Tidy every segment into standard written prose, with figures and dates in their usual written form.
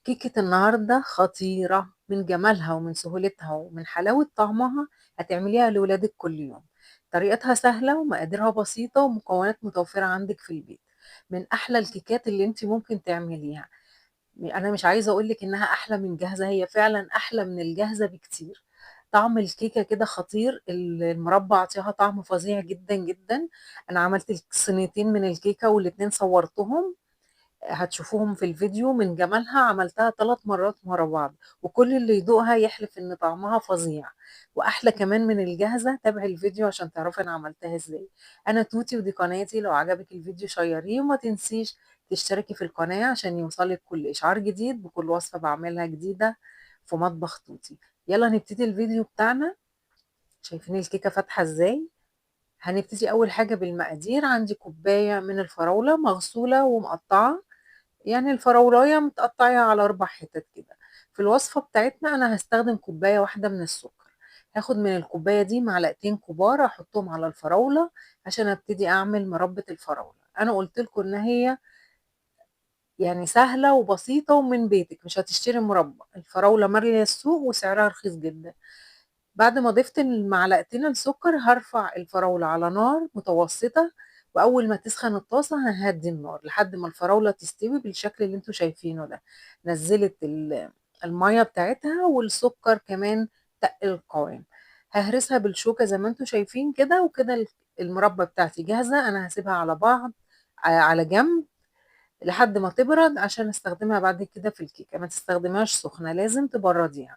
كيكة النهاردة خطيرة من جمالها ومن سهولتها ومن حلاوة طعمها. هتعمليها لولادك كل يوم. طريقتها سهلة ومقاديرها بسيطة ومكونات متوفرة عندك في البيت. من أحلى الكيكات اللي انت ممكن تعمليها. أنا مش عايزة أقولك إنها أحلى من جاهزة، هي فعلا أحلى من الجاهزة بكتير. طعم الكيكة كده خطير، المربى عطيها طعم فظيع جدا جدا. أنا عملت صينيتين من الكيكة والاتنين صورتهم. هتشوفوهم في الفيديو من جمالها، عملتها 3 مرات ورا بعض. وكل اللي يدوقها يحلف ان طعمها فظيع. واحلى كمان من الجاهزة. تابعي الفيديو عشان تعرفي انا عملتها ازاي. انا توتي ودي قناتي، لو عجبك الفيديو شيريه وما تنسيش تشتركي في القناة عشان يوصلك كل اشعار جديد بكل وصفة بعملها جديدة في مطبخ توتي. يلا نبتدي الفيديو بتاعنا. شايفين الكيكة فاتحة ازاي؟ هنبتدي اول حاجة بالمقادير. عندي كوباية من الفراولة مغسولة ومقطعة، يعني الفراولاية متقطعة على 4 حتت كده. في الوصفة بتاعتنا أنا هستخدم كوباية واحدة من السكر. هاخد من الكوباية دي معلقتين كبار أحطهم على الفراولة عشان أبتدي أعمل مربى الفراولة. أنا قلت لكم إن هي يعني سهلة وبسيطة ومن بيتك، مش هتشتري مربى. الفراولة مالية السوق وسعرها رخيص جدا. بعد ما ضفت المعلقتين السكر هرفع الفراولة على نار متوسطة. وأول ما تسخن الطاسة ههدي النار لحد ما الفراولة تستوي بالشكل اللي انتوا شايفينه ده. نزلت المية بتاعتها والسكر كمان تقل القوام. ههرسها بالشوكة زي ما انتوا شايفين كده وكده. المربى بتاعتي جاهزة، أنا هسيبها على بعض على جنب لحد ما تبرد عشان استخدمها بعد كده في الكيكة. ما تستخدمهاش سخنة، لازم تبرديها.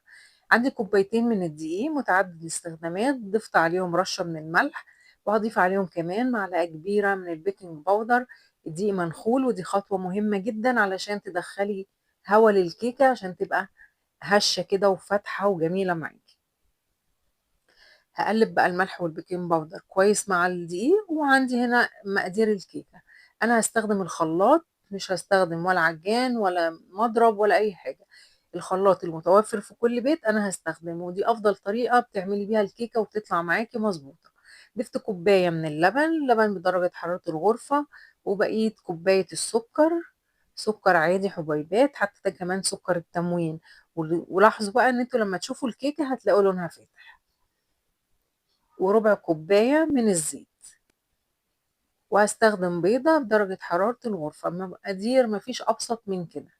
عندي كوبايتين من الدقيق متعدد الاستخدامات، ضفت عليهم رشة من الملح. وهضيف عليهم كمان معلقة كبيرة من البيكنج باودر. الدقيق منخول، ودي خطوة مهمة جدا علشان تدخلي هوا للكيكة عشان تبقى هشة كده وفاتحة وجميلة معاكي. هقلب بقى الملح والبيكنج باودر كويس مع الدقيق. وعندي هنا مقادير الكيكة. انا هستخدم الخلاط، مش هستخدم ولا عجان ولا مضرب ولا اي حاجة. الخلاط المتوفر في كل بيت انا هستخدمه، ودي افضل طريقة بتعملي بيها الكيكة وتطلع معاكي مظبوطة. ضفت كوباية من اللبن بدرجة حرارة الغرفة. وبقيت كوباية السكر، سكر عادي حبيبات، حتى كمان سكر التموين. ولاحظوا بقى ان انتوا لما تشوفوا الكيكة هتلاقوا لونها فاتح. وربع كوباية من الزيت. وهستخدم بيضة بدرجة حرارة الغرفة. مقادير مفيش أبسط من كده.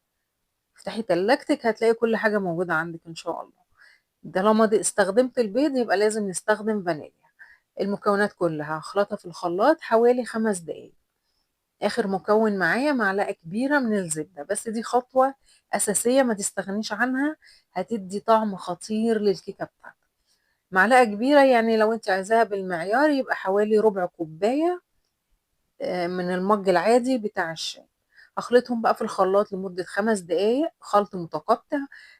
افتحي تلاجتك هتلاقي كل حاجة موجودة عندك إن شاء الله. طالما استخدمت البيض يبقى لازم نستخدم فانيليا. المكونات كلها هخلطها في الخلاط حوالي 5 دقايق. آخر مكون معايا معلقة كبيرة من الزبدة، بس دي خطوة أساسية ما تستغنيش عنها. هتدي طعم خطير للكيكة بتاعتك. معلقة كبيرة يعني لو انت عايزاها بالمعيار يبقى حوالي ربع كوباية من المج العادي بتاع الشاي. هخلطهم بقى في الخلاط لمدة 5 دقايق خلط متقطع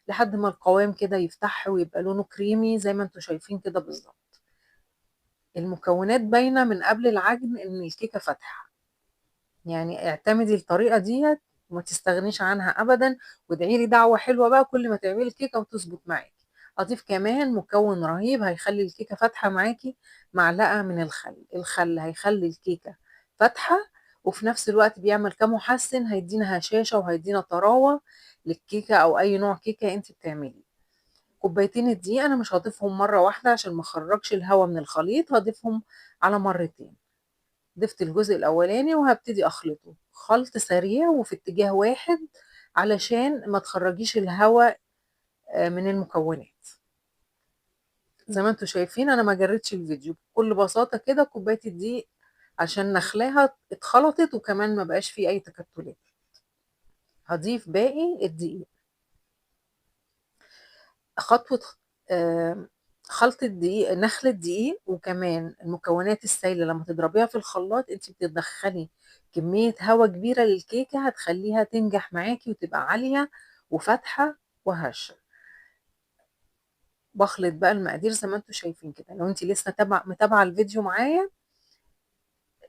لحد ما القوام كده يفتح ويبقى لونه كريمي زي ما انتوا شايفين كده بالظبط. المكونات باينة من قبل العجن ان الكيكة فاتحة. يعني اعتمدي الطريقة ديت وما تستغنيش عنها ابدا. وادعي لي دعوة حلوة بقى كل ما تعملي الكيكة وتظبط معاكي. اضيف كمان مكون رهيب هيخلي الكيكة فاتحة معاكي. معلقة من الخل. الخل هيخلي الكيكة فاتحة، وفي نفس الوقت بيعمل كمحسن، هيدينا هشاشة وهيدينا طراوة للكيكة او اي نوع كيكة انت بتعمليه. كوبايتين الدقيق انا مش هضيفهم مرة واحدة عشان ما اخرجش الهواء من الخليط، هضيفهم على مرتين. ضفت الجزء الاولاني وهبتدي اخلطه خلط سريع وفي اتجاه واحد علشان ما تخرجيش الهواء من المكونات. زي ما انتوا شايفين انا ما جريتش الفيديو، بكل بساطة كده كوباية الدقيق عشان نخلاها اتخلطت وكمان ما بقاش فيه اي تكتلات. هضيف باقي الدقيق. خطوة خلط الدقيق، نخل الدقيق وكمان المكونات السائلة لما تضربيها في الخلاط انت بتدخلي كمية هواء كبيرة للكيكة هتخليها تنجح معاكي وتبقى عالية وفاتحة وهشة. بخلط بقى المقادير زي ما انتوا شايفين كده. لو انت لسه متابعة الفيديو معايا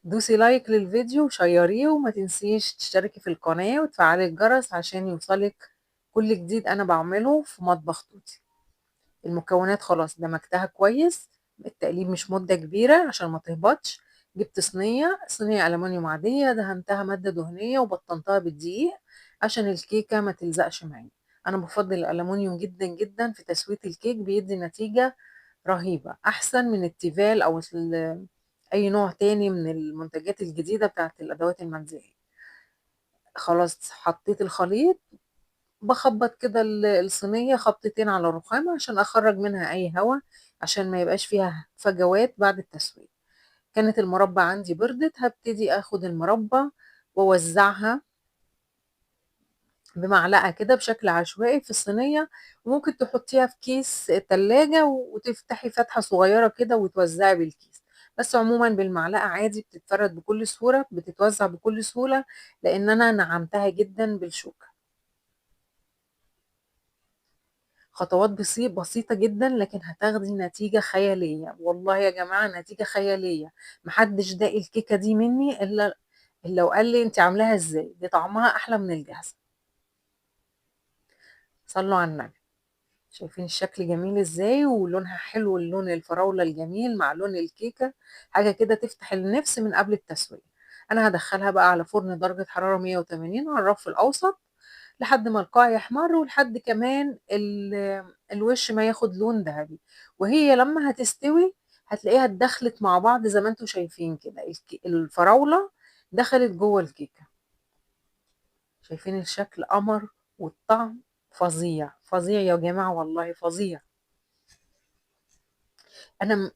دوسي لايك للفيديو وشيريه، وما تنسيش تشتركي في القناة وتفعلي الجرس عشان يوصلك كل جديد انا بعمله في مطبخ توتي. المكونات خلاص دمجتها كويس. التقليب مش مدة كبيرة عشان ما تهبطش. جبت صينية ألمونيوم عادية، دهنتها مادة دهنية وبطنتها بالدقيق عشان الكيكة ما تلزقش معايا. أنا بافضّل الألمونيوم جدًا، جدًا في تسوية الكيك، بيدّي نتيجة رهيبة، أحسن من التيفال أو أي نوع تاني من المنتجات الجديدة بتاعة الأدوات المنزلية. خلاص حطيت الخليط، باخبّط كده الصينية خبطتين على الرخامة عشان أخرّج منها أي هوا، عشان ما يبقاش فيها فجوات بعد التسوية. كانت المربى عندي بردت، هابتدي آخد المربى وأوزّعها بمعلقة كده بشكل عشوائي في الصينية، وممكن تحطيها في كيس تلاجة وتفتحي فتحة صغيرة كده وتوزّعي بالكيس، بس عمومًا بالمعلقة عادي بتتفرد بكل سهولة، بتتوزّع بكل سهولة، لإن أنا نعّمتها جدًا بالشوكة. خطوات بسيطة جدًا، لكن هتاخدي نتيجة خيالية، والله يا جماعة نتيجة خيالية، ما حدش داق الكيكة دي مني إلا وقال لي أنتِ عاملاها إزاي، دي طعمها أحلى من الجاهزة. صلّوا على النبي. شايفين الشكل جميل إزاي ولونها حلو اللون الفراولة الجميل مع لون الكيكة، حاجة كده تفتح النِفس من قبل التسوية. أنا هادخّلها بقى على فرن درجة حرارة 180 على الرف الأوسط لحد ما القاع يحمر ولحد كمان الوش ما ياخد لون دهبي، وهي لمّا هتستوي هتلاقيها اتدخلت مع بعض زي ما أنتم شايفين كده، الفراولة دخلت جوّه الكيكة. شايفين الشكل قمر والطعم فظيع، فظيع يا جماعة والله فظيع.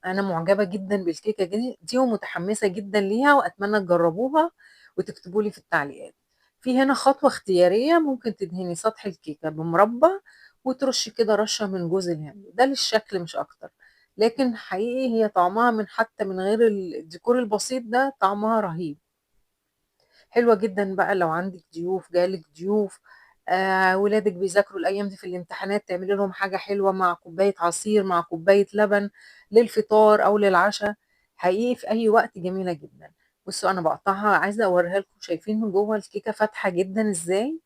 أنا مُعجبة جدًا بالكيكة دي ومتحمسة جدًا ليها وأتمنى تجربوها وتكتبوا لي في التعليقات. في هنا خطوة اختيارية ممكن تدهني سطح الكيكة بمربى وترشي كده رشة من جوز الهند، ده للشكل مش أكتر، لكن حقيقي هي طعمها حتى من غير الديكور البسيط ده طعمها رهيب. حلوة جدًا بقى لو عندِك ضيوف، جاي لِك ضيوف، ولادِك بيذاكروا الأيام دي في الامتحانات، تعملي لهم حاجة حلوة مع كوباية عصير، مع كوباية لبن، للفطار أو للعشا، حقيقي في أي وقت جميلة جدًا. بُصّوا أنا باقطعها عايزة أوريها لكم، شايفين من جوّه الكيكة فاتحة جدًا إزاي،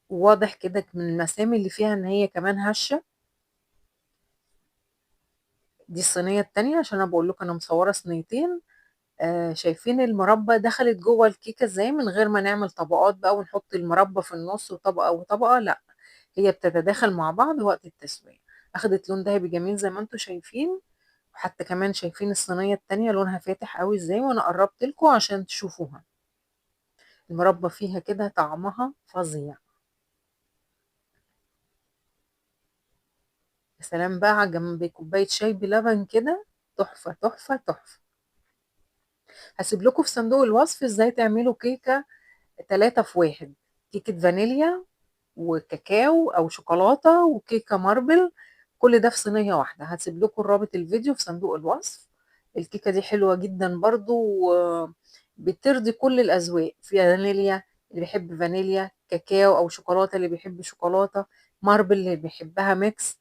وواضح كده من المسام اللي فيها إن هي كمان هشة. دي الصينية التانية عشان أنا باقول لكم أنا مصورة صينيتين. شايفين المربى دخلت جوّه الكيكة إزاي من غير ما نعمل طبقات بقى ونحط المربى في النُص وطبقة وطبقة، لأ، هي بتتداخل مع بعض وقت التسوية. أخدت لون دهبي جميل زي ما أنتم شايفين، وحتى كمان شايفين الصينية التانية لونها فاتح أوي إزاي وأنا قرّبت لكم عشان تشوفوها. المربى فيها كده طعمها فظيع. يا سلام بقى جنب كوباية شاي بلبن كده، تحفة، تحفة، تحفة. هاسيب لكم في صندوق الوصف إزاي تعملوا كيكة 3 في 1، كيكة فانيليا وكاكاو أو شوكولاتة وكيكة ماربل، كل ده في صينية واحدة، هاسيب لكم رابط الفيديو في صندوق الوصف. الكيكة دي حلوة جدًا برضه بترضي كل الأذواق، فانيليا اللي بيحب فانيليا، كاكاو أو شوكولاتة اللي بيحب شوكولاتة، ماربل اللي بيحبها ميكس.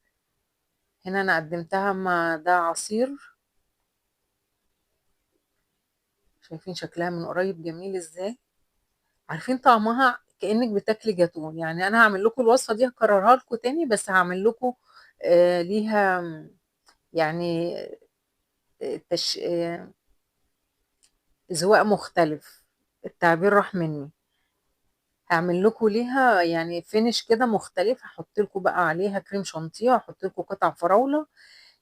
هنا أنا قدّمتها مع ده عصير، شايفين شكلها من قريب جميل إزاي؟ عارفين طعمها كأنِك بتاكلي جاتوه، يعني أنا هاعمل لكم الوصفة دي هاكررها لكم تاني، بس هاعمل لكم ليها يعني تش ذواق مختلف، التعبير راح منّي. هاعمل لكم ليها يعني finish كده مختلف، هاحط لكم بقى عليها كريم شانتيه وهاحط لكم قطع فراولة،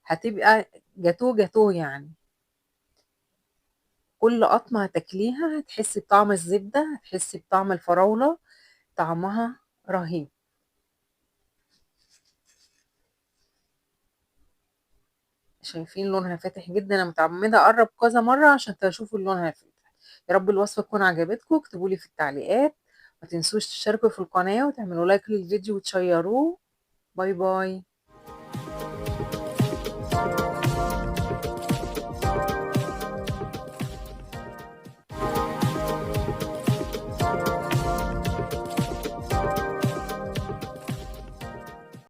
هتبقى جاتوه، جاتوه يعني. كل قطمة هتاكليها هتحسّي بطعم الزبدة، هتحسّي بطعم الفراولة، طعمها رهيب. شايفين لونها فاتح جدًا، أنا متعمدة أقرّب كذا مرّة عشان تشوفوا لونها فاتح. يا رب الوصفة تكون عجبتكم، اكتبوا لي في التعليقات، ما تنسوش تشتركوا في القناة وتعملوا لايك للفيديو وتشيّروه. باي باي.